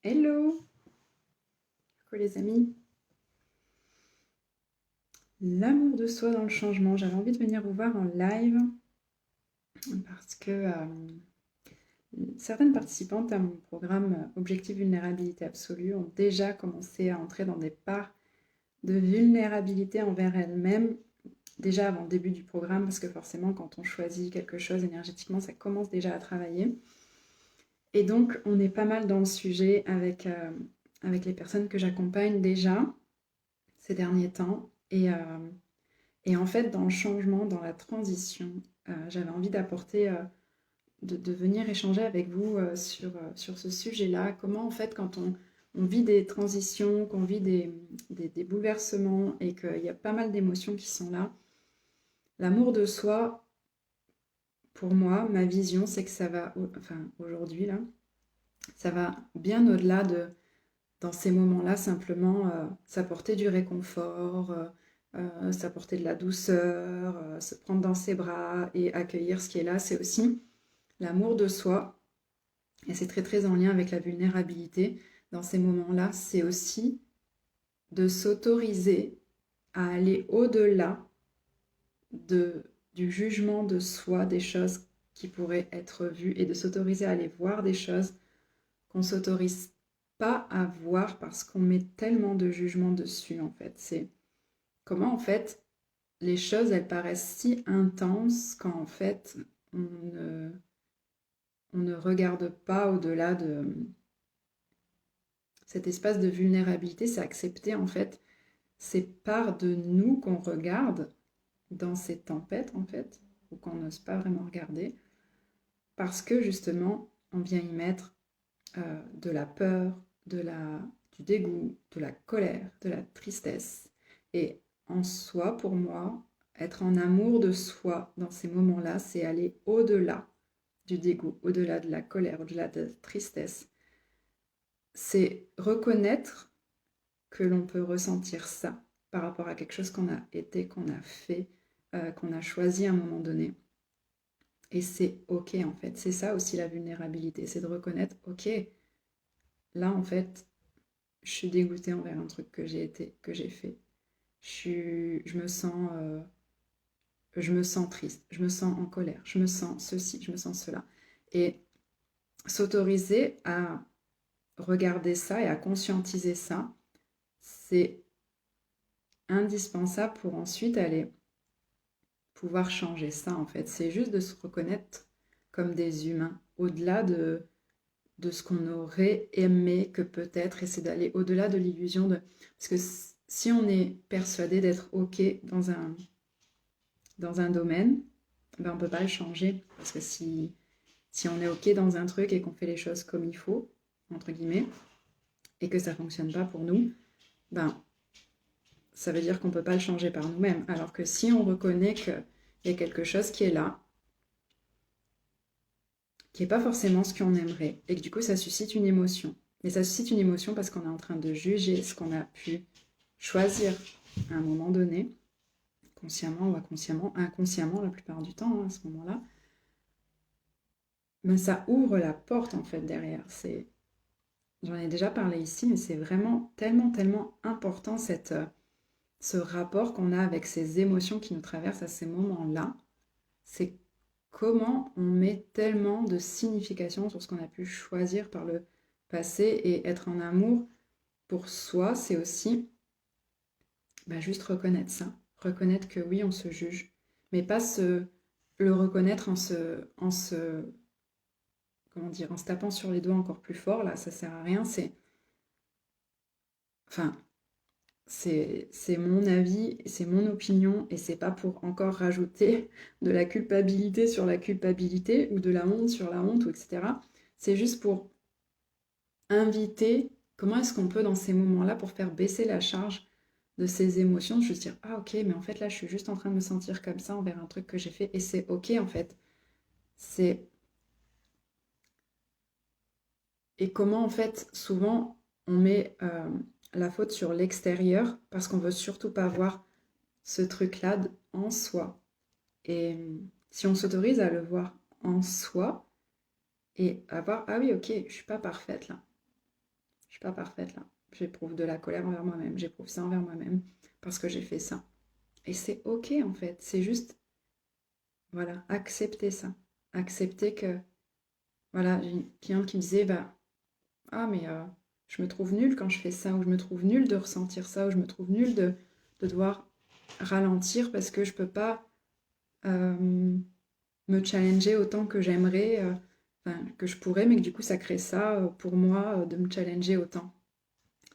Hello, coucou les amis. L'amour de soi dans le changement. J'avais envie de venir vous voir en live parce que certaines participantes à mon programme Objectif Vulnérabilité Absolue ont déjà commencé à entrer dans des parts de vulnérabilité envers elles-mêmes, déjà avant le début du programme, parce que forcément quand on choisit quelque chose énergétiquement, ça commence déjà à travailler. Et donc on est pas mal dans le sujet avec les personnes que j'accompagne déjà ces derniers temps. Et en fait, dans le changement, dans la transition, j'avais envie d'apporter, de venir échanger avec vous sur ce sujet-là. Comment, en fait, quand on vit des transitions, qu'on vit des bouleversements et qu'il y a pas mal d'émotions qui sont là, l'amour de soi, pour moi, ma vision, c'est que ça va, enfin, aujourd'hui, là, ça va bien au-delà de, dans ces moments-là, simplement s'apporter du réconfort, s'apporter de la douceur, se prendre dans ses bras et accueillir ce qui est là. C'est aussi l'amour de soi, et c'est très très en lien avec la vulnérabilité. Dans ces moments-là, c'est aussi de s'autoriser à aller au-delà de, du jugement de soi, des choses qui pourraient être vues, et de s'autoriser à aller voir des choses qu'on ne s'autorise pas à voir parce qu'on met tellement de jugement dessus, en fait. C'est comment, en fait, les choses, elles paraissent si intenses quand, en fait, on ne, on ne regarde pas au-delà de cet espace de vulnérabilité. C'est accepter, en fait, ces parts de nous qu'on regarde dans ces tempêtes, en fait, ou qu'on n'ose pas vraiment regarder, parce que, justement, on vient y mettre de la peur, du dégoût, de la colère, de la tristesse. Et en soi, pour moi, être en amour de soi dans ces moments-là, c'est aller au-delà du dégoût, au-delà de la colère, au-delà de la tristesse. C'est reconnaître que l'on peut ressentir ça par rapport à quelque chose qu'on a été, qu'on a fait, qu'on a choisi à un moment donné. Et c'est OK en fait. C'est ça aussi la vulnérabilité, c'est de reconnaître, OK, là en fait, je suis dégoûtée envers un truc que j'ai été, que j'ai fait. Je me sens triste, je me sens en colère, je me sens ceci, je me sens cela. Et s'autoriser à regarder ça et à conscientiser ça, c'est indispensable pour ensuite aller pouvoir changer ça en fait. C'est juste de se reconnaître comme des humains, au-delà de ce qu'on aurait aimé que peut-être, et c'est d'aller au-delà de l'illusion de... Parce que si on est persuadé d'être OK dans un domaine, ben on ne peut pas le changer. Parce que si on est OK dans un truc et qu'on fait les choses comme il faut, entre guillemets, et que ça ne fonctionne pas pour nous, ben ça veut dire qu'on ne peut pas le changer par nous-mêmes. Alors que si on reconnaît qu'il y a quelque chose qui est là, qui n'est pas forcément ce qu'on aimerait, et que du coup ça suscite une émotion. Et ça suscite une émotion parce qu'on est en train de juger ce qu'on a pu choisir à un moment donné, consciemment ou inconsciemment la plupart du temps, hein, à ce moment-là, ben ça ouvre la porte en fait derrière. J'en ai déjà parlé ici, mais c'est vraiment tellement, tellement important ce rapport qu'on a avec ces émotions qui nous traversent à ces moments-là. C'est comment on met tellement de signification sur ce qu'on a pu choisir par le passé, et être en amour pour soi, c'est aussi juste reconnaître ça. Reconnaître que oui, on se juge, mais pas le reconnaître comment dire, en se tapant sur les doigts encore plus fort, là, ça sert à rien. Enfin, c'est mon avis, c'est mon opinion, et c'est pas pour encore rajouter de la culpabilité sur la culpabilité, ou de la honte sur la honte, ou etc. C'est juste pour inviter, comment est-ce qu'on peut dans ces moments-là, pour faire baisser la charge de ces émotions, juste dire, ah ok, mais en fait là je suis juste en train de me sentir comme ça envers un truc que j'ai fait, et c'est ok en fait. C'est Et comment en fait souvent on met la faute sur l'extérieur parce qu'on veut surtout pas voir ce truc-là en soi. Et si on s'autorise à le voir en soi et à voir, ah oui ok, je suis pas parfaite là. Je suis pas parfaite là. J'éprouve de la colère envers moi-même, j'éprouve ça envers moi-même parce que j'ai fait ça. Et c'est ok en fait, c'est juste, voilà, accepter ça. Accepter que, voilà, j'ai une cliente qui me disait, bah, ah mais je me trouve nulle quand je fais ça, ou je me trouve nulle de ressentir ça, ou je me trouve nulle de devoir ralentir parce que je peux pas euh, me challenger autant que j'aimerais, enfin, que je pourrais, mais que du coup ça crée ça pour moi de me challenger autant.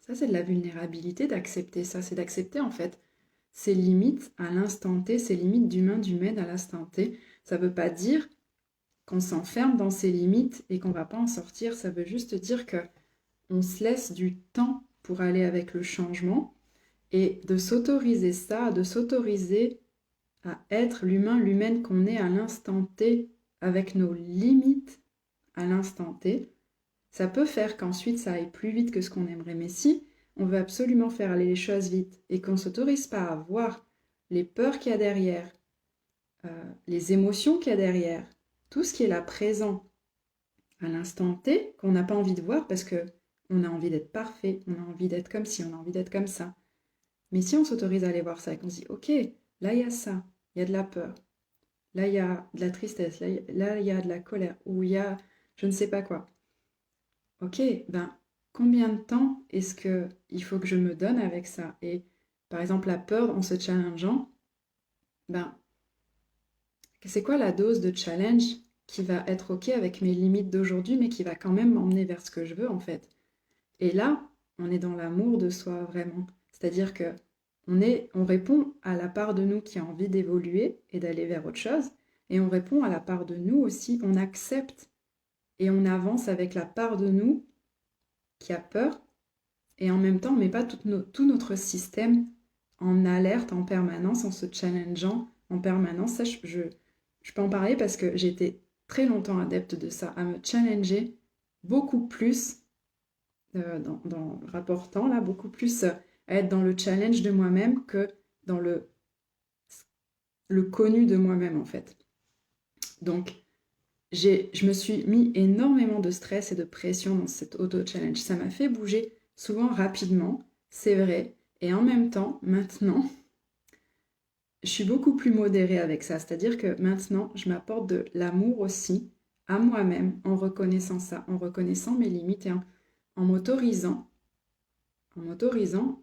Ça, c'est de la vulnérabilité d'accepter ça, c'est d'accepter en fait ses limites à l'instant T, ses limites d'humain, d'humaine à l'instant T. Ça ne veut pas dire qu'on s'enferme dans ses limites et qu'on ne va pas en sortir, ça veut juste dire que on se laisse du temps pour aller avec le changement et de s'autoriser ça, de s'autoriser à être l'humain, l'humaine qu'on est à l'instant T avec nos limites à l'instant T. Ça peut faire qu'ensuite ça aille plus vite que ce qu'on aimerait, mais si on veut absolument faire aller les choses vite et qu'on ne s'autorise pas à voir les peurs qu'il y a derrière, les émotions qu'il y a derrière, tout ce qui est là présent à l'instant T, qu'on n'a pas envie de voir parce que on a envie d'être parfait, on a envie d'être comme ci, on a envie d'être comme ça. Mais si on s'autorise à aller voir ça et qu'on se dit, ok, là il y a ça, il y a de la peur, là il y a de la tristesse, là il y a de la colère, ou il y a je ne sais pas quoi. Ok, ben combien de temps est-ce que il faut que je me donne avec ça? Et par exemple, la peur en se challengeant, ben c'est quoi la dose de challenge qui va être ok avec mes limites d'aujourd'hui, mais qui va quand même m'emmener vers ce que je veux en fait? Et là, on est dans l'amour de soi vraiment. C'est-à-dire que on répond à la part de nous qui a envie d'évoluer et d'aller vers autre chose, et on répond à la part de nous aussi, on accepte et on avance avec la part de nous qui a peur, et en même temps, on ne met pas tout notre système en alerte en permanence, en se challengeant en permanence. Ça, je peux en parler parce que j'ai été très longtemps adepte de ça, à me challenger beaucoup plus dans le rapport temps, là, beaucoup plus à être dans le challenge de moi-même que dans le connu de moi-même, en fait. Donc, je me suis mis énormément de stress et de pression dans cet auto-challenge. Ça m'a fait bouger souvent rapidement, c'est vrai. Et en même temps, maintenant, je suis beaucoup plus modérée avec ça. C'est-à-dire que maintenant, je m'apporte de l'amour aussi à moi-même en reconnaissant ça, en reconnaissant mes limites et en m'autorisant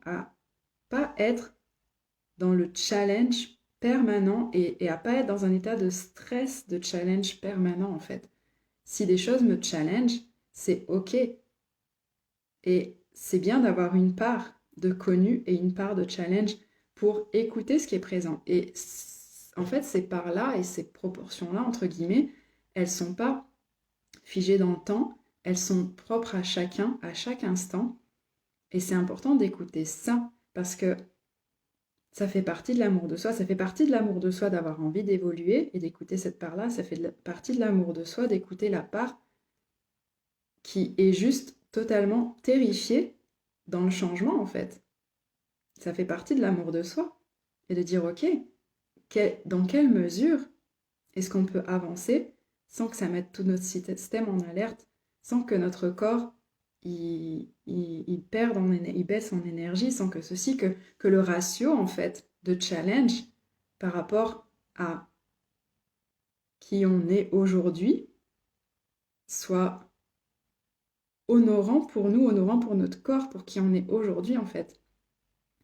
à pas être dans le challenge permanent et à pas être dans un état de stress, de challenge permanent en fait. Si des choses me challenge, c'est ok. Et c'est bien d'avoir une part de connu et une part de challenge pour écouter ce qui est présent. Et en fait, ces parts-là et ces proportions-là, entre guillemets, elles ne sont pas figées dans le temps, elles sont propres à chacun, à chaque instant. Et c'est important d'écouter ça parce que ça fait partie de l'amour de soi. Ça fait partie de l'amour de soi d'avoir envie d'évoluer et d'écouter cette part-là. Ça fait partie de l'amour de soi d'écouter la part qui est juste totalement terrifiée dans le changement, en fait. Ça fait partie de l'amour de soi. Et de dire, ok, dans quelle mesure est-ce qu'on peut avancer sans que ça mette tout notre système en alerte, sans que notre corps il perde il baisse en énergie, sans que que le ratio en fait de challenge par rapport à qui on est aujourd'hui soit honorant pour nous, honorant pour notre corps, pour qui on est aujourd'hui en fait.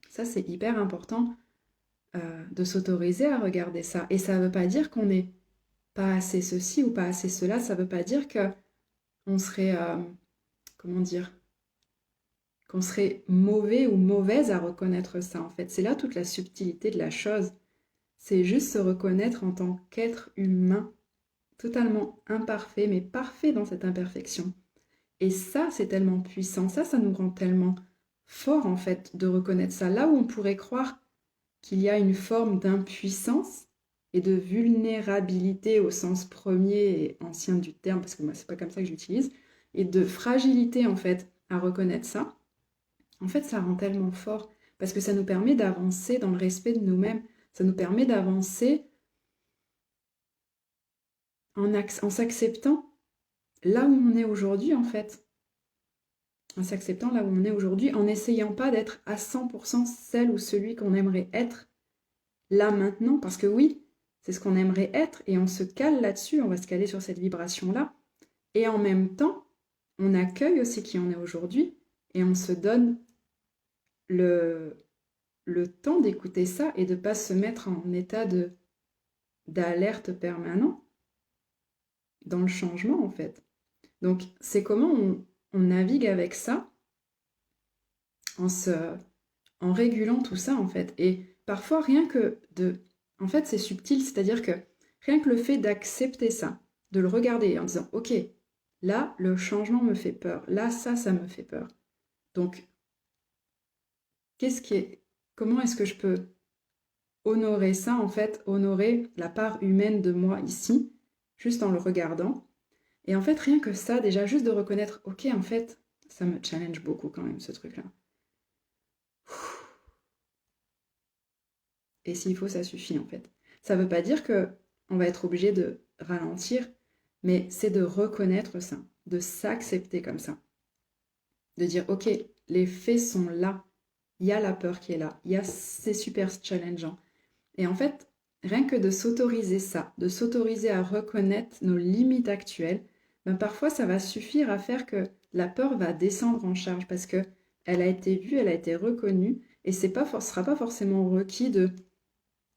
Ça c'est hyper important de s'autoriser à regarder ça. Et ça ne veut pas dire qu'on n'est pas assez ceci ou pas assez cela, ça ne veut pas dire que on serait, comment dire, qu'on serait mauvais ou mauvaise à reconnaître ça en fait. C'est là toute la subtilité de la chose. C'est juste se reconnaître en tant qu'être humain, totalement imparfait, mais parfait dans cette imperfection. Et ça, c'est tellement puissant, ça nous rend tellement fort en fait de reconnaître ça. Là où on pourrait croire qu'il y a une forme d'impuissance et de vulnérabilité au sens premier et ancien du terme, parce que moi, c'est pas comme ça que j'utilise, et de fragilité en fait à reconnaître ça, en fait, ça rend tellement fort parce que ça nous permet d'avancer dans le respect de nous-mêmes, ça nous permet d'avancer en s'acceptant là où on est aujourd'hui en fait. en s'acceptant là où on est aujourd'hui, en n'essayant pas d'être à 100% celle ou celui qu'on aimerait être là maintenant, parce que oui, c'est ce qu'on aimerait être, et on se cale là-dessus, on va se caler sur cette vibration-là, et en même temps, on accueille aussi qui on est aujourd'hui, et on se donne le temps d'écouter ça et de ne pas se mettre en état d'alerte permanent dans le changement en fait. Donc c'est comment on navigue avec ça en régulant tout ça en fait. Et parfois rien que de... En fait c'est subtil, c'est-à-dire que rien que le fait d'accepter ça, de le regarder en disant ok, là le changement me fait peur, là ça me fait peur. Donc comment est-ce que je peux honorer ça, en fait, honorer la part humaine de moi ici, juste en le regardant. Et en fait, rien que ça, déjà, juste de reconnaître, ok, en fait, ça me challenge beaucoup quand même, ce truc-là. Et s'il faut, ça suffit, en fait. Ça ne veut pas dire que on va être obligé de ralentir, mais c'est de reconnaître ça, de s'accepter comme ça. De dire, ok, les faits sont là, il y a la peur qui est là, c'est super challengeant. Et en fait, rien que de s'autoriser ça, de s'autoriser à reconnaître nos limites actuelles, ben parfois ça va suffire à faire que la peur va descendre en charge parce que elle a été vue, elle a été reconnue et ce sera pas forcément requis de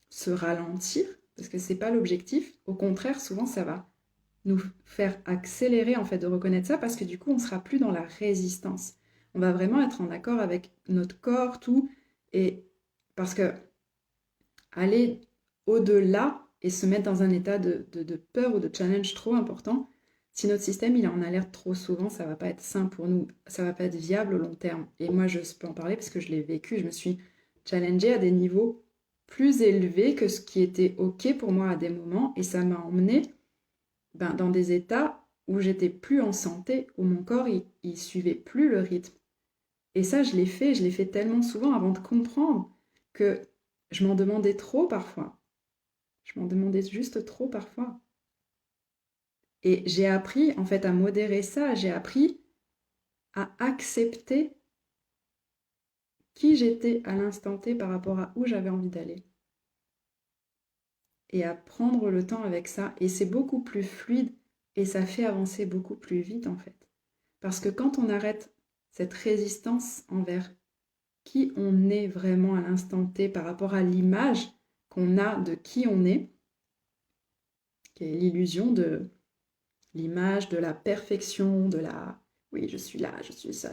se ralentir parce que c'est pas l'objectif. Au contraire, souvent ça va nous faire accélérer en fait de reconnaître ça parce que du coup on sera plus dans la résistance. On va vraiment être en accord avec notre corps, tout et parce que aller au-delà et se mettre dans un état de peur ou de challenge trop important, si notre système il est en alerte trop souvent, ça va pas être sain pour nous, ça va pas être viable au long terme. Et moi, je peux en parler parce que je l'ai vécu, je me suis challengée à des niveaux plus élevés que ce qui était OK pour moi à des moments, et ça m'a emmené dans des états où j'étais plus en santé, où mon corps il suivait plus le rythme. Et ça, je l'ai fait tellement souvent avant de comprendre que je m'en demandais trop parfois. Je m'en demandais juste trop parfois. Et j'ai appris en fait à modérer ça, j'ai appris à accepter qui j'étais à l'instant T par rapport à où j'avais envie d'aller. Et à prendre le temps avec ça. Et c'est beaucoup plus fluide et ça fait avancer beaucoup plus vite en fait. Parce que quand on arrête cette résistance envers qui on est vraiment à l'instant T par rapport à l'image qu'on a de qui on est, qui est l'illusion de l'image, de la perfection, de la... Oui, je suis là, je suis ça.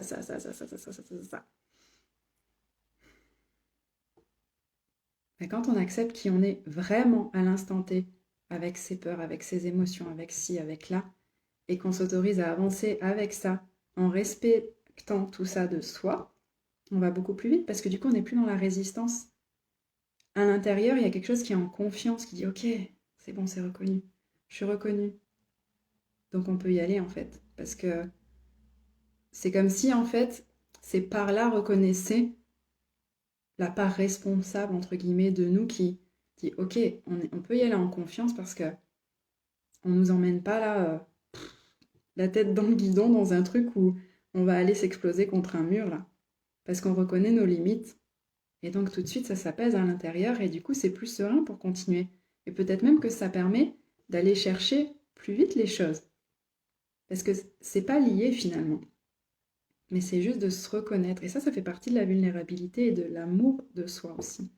Mais quand on accepte qui on est vraiment à l'instant T, avec ses peurs, avec ses émotions, avec ci, avec là, et qu'on s'autorise à avancer avec ça, en respectant tout ça de soi, on va beaucoup plus vite parce que du coup, on n'est plus dans la résistance. À l'intérieur, il y a quelque chose qui est en confiance, qui dit ok, c'est bon, c'est reconnu. Je suis reconnue. Donc on peut y aller en fait. Parce que c'est comme si en fait, ces parts-là reconnaissaient la part responsable, entre guillemets, de nous qui dit ok, on peut y aller en confiance parce que on nous emmène pas là, la tête dans le guidon, dans un truc où on va aller s'exploser contre un mur là. Parce qu'on reconnaît nos limites. Et donc tout de suite, ça s'apaise à l'intérieur et du coup, c'est plus serein pour continuer. Et peut-être même que ça permet d'aller chercher plus vite les choses. Parce que c'est pas lié finalement. Mais c'est juste de se reconnaître. Et ça fait partie de la vulnérabilité et de l'amour de soi aussi.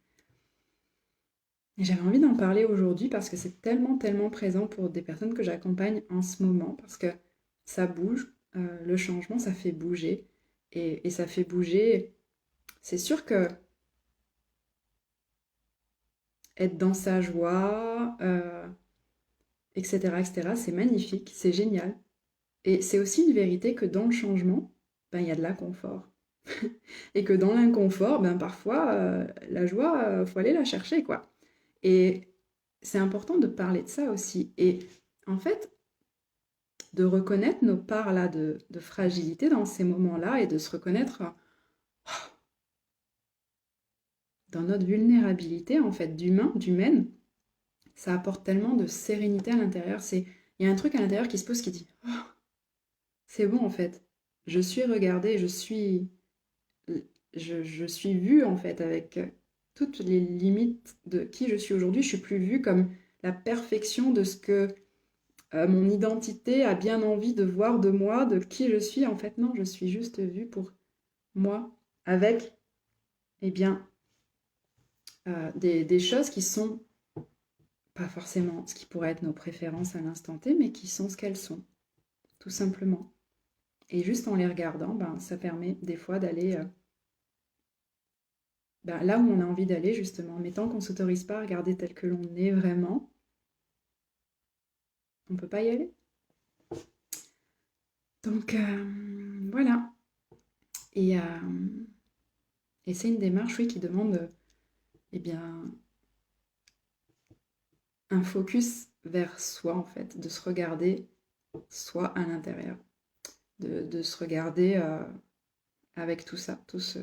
Et j'avais envie d'en parler aujourd'hui parce que c'est tellement, tellement présent pour des personnes que j'accompagne en ce moment. Parce que ça bouge, le changement, ça fait bouger. Et ça fait bouger. C'est sûr que être dans sa joie, etc., etc., c'est magnifique, c'est génial. Et c'est aussi une vérité que dans le changement, il y a de l'inconfort. Et que dans l'inconfort, parfois, la joie, faut aller la chercher, quoi. Et c'est important de parler de ça aussi. Et en fait, de reconnaître nos parts là de fragilité dans ces moments-là et de se reconnaître dans notre vulnérabilité, en fait, d'humaine, ça apporte tellement de sérénité à l'intérieur. Il y a un truc à l'intérieur qui se pose qui dit oh, c'est bon, en fait. je suis regardée, je suis vue en fait avec toutes les limites de qui je suis aujourd'hui. Je suis plus vue comme la perfection de ce que mon identité a bien envie de voir de moi, de qui je suis. En fait, non, je suis juste vue pour moi, avec, eh bien, des choses qui sont pas forcément ce qui pourrait être nos préférences à l'instant T, mais qui sont ce qu'elles sont, tout simplement. Et juste en les regardant, ben, ça permet des fois d'aller ben, là où on a envie d'aller, justement. Mais tant qu'on ne s'autorise pas à regarder tel que l'on est vraiment, on ne peut pas y aller. Donc, voilà. Et, euh, et c'est une démarche, oui, qui demande eh bien, un focus vers soi, en fait, de se regarder soi à l'intérieur, de se regarder avec tout ça, tout ce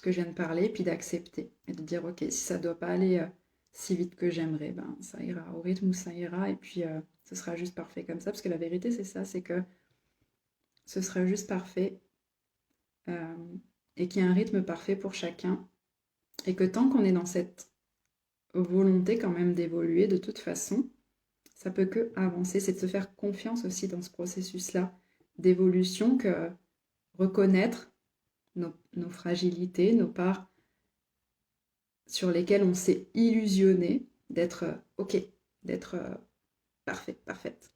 que je viens de parler, puis d'accepter et de dire, ok, si ça ne doit pas aller si vite que j'aimerais, ben, ça ira au rythme où ça ira, et puis ce sera juste parfait comme ça, parce que la vérité, c'est ça, c'est que ce sera juste parfait, euh, et qu'il y a un rythme parfait pour chacun, et que tant qu'on est dans cette volonté quand même d'évoluer de toute façon, ça peut que avancer, c'est de se faire confiance aussi dans ce processus-là d'évolution, que reconnaître nos fragilités, nos parts sur lesquelles on s'est illusionné d'être OK, d'être parfait, parfaite.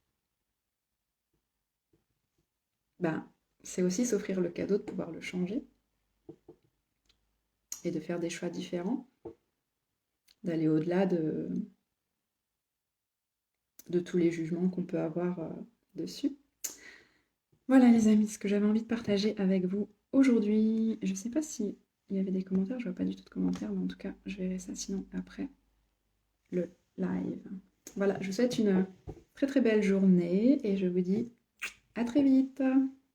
Ben, c'est aussi s'offrir le cadeau de pouvoir le changer et de faire des choix différents, d'aller au-delà de tous les jugements qu'on peut avoir dessus. Voilà les amis, ce que j'avais envie de partager avec vous aujourd'hui. Je ne sais pas s'il y avait des commentaires, je ne vois pas du tout de commentaires, mais en tout cas, je verrai ça sinon après le live. Voilà, je vous souhaite une très très belle journée et je vous dis à très vite.